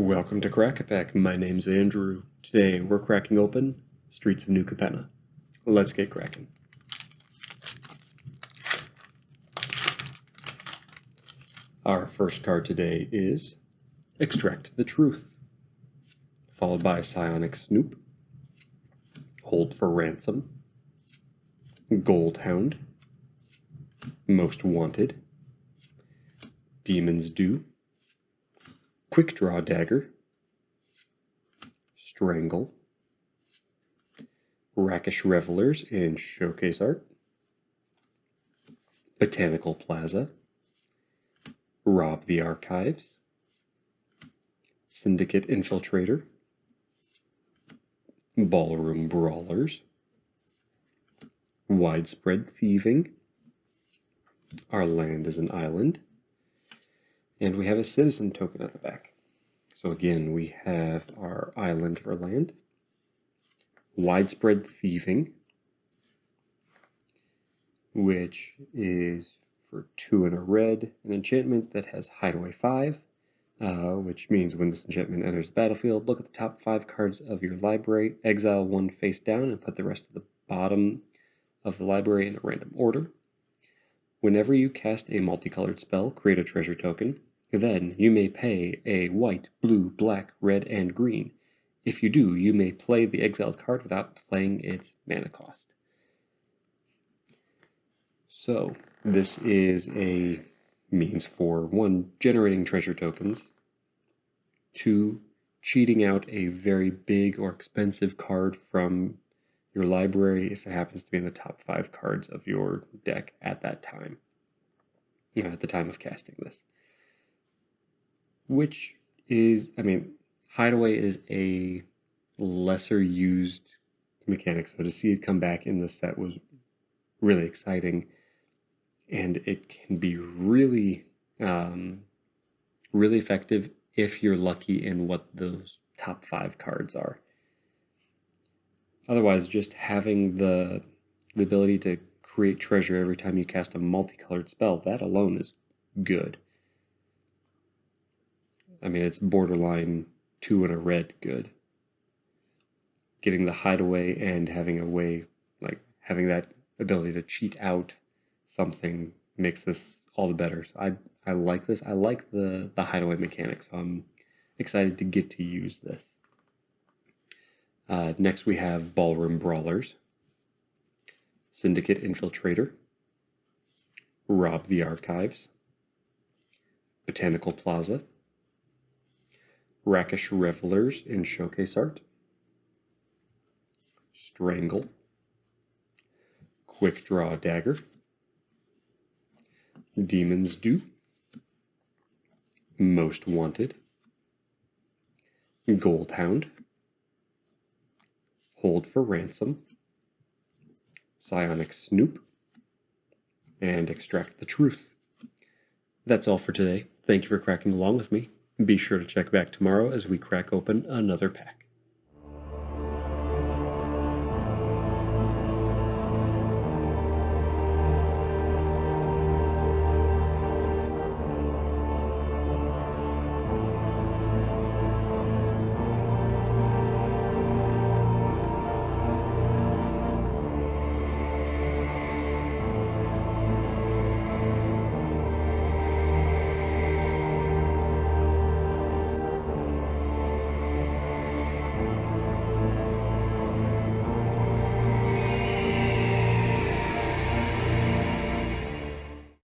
Welcome to Crack-A-Pack. My name's Andrew. Today we're cracking open Streets of New Capenna. Let's get cracking. Our first card today is Extract the Truth, followed by Psionic Snoop, Hold for Ransom, Gold Hound, Most Wanted, Demon's Due, Quick Draw Dagger, Strangle, Rakish Revelers in Showcase Art, Botanical Plaza, Rob the Archives, Syndicate Infiltrator, Ballroom Brawlers, Widespread Thieving, Our Land is an Island, and we have a citizen token at the back. So again, we have our island for land, Widespread Thieving, which is for 2 and a red, an enchantment that has Hideaway 5, which means when this enchantment enters the battlefield, look at the top 5 cards of your library, exile 1 face down, and put the rest of the bottom of the library in a random order. Whenever you cast a multicolored spell, create a treasure token. Then you may pay a white, blue, black, red, and green. If you do, you may play the exiled card without playing its mana cost. So, this is a means for 1, generating treasure tokens, 2, cheating out a very big or expensive card from your library if it happens to be in the top 5 cards of your deck at that time, at the time of casting this. Which is, Hideaway is a lesser used mechanic, so to see it come back in the set was really exciting, and it can be really, really effective if you're lucky in what those top 5 cards are. Otherwise, just having the ability to create treasure every time you cast a multicolored spell, that alone is good. It's borderline 2 and a red good. Getting the hideaway and having a way, having that ability to cheat out something makes this all the better. So I like this. I like the hideaway mechanic, so I'm excited to get to use this. Next we have Ballroom Brawlers, Syndicate Infiltrator, Rob the Archives, Botanical Plaza, Rakish Revelers in Showcase Art, Strangle, Quick Draw Dagger, Demon's Due, Most Wanted, Gold Hound, Hold for Ransom, Psionic Snoop, and Extract the Truth. That's all for today. Thank you for cracking along with me. Be sure to check back tomorrow as we crack open another pack.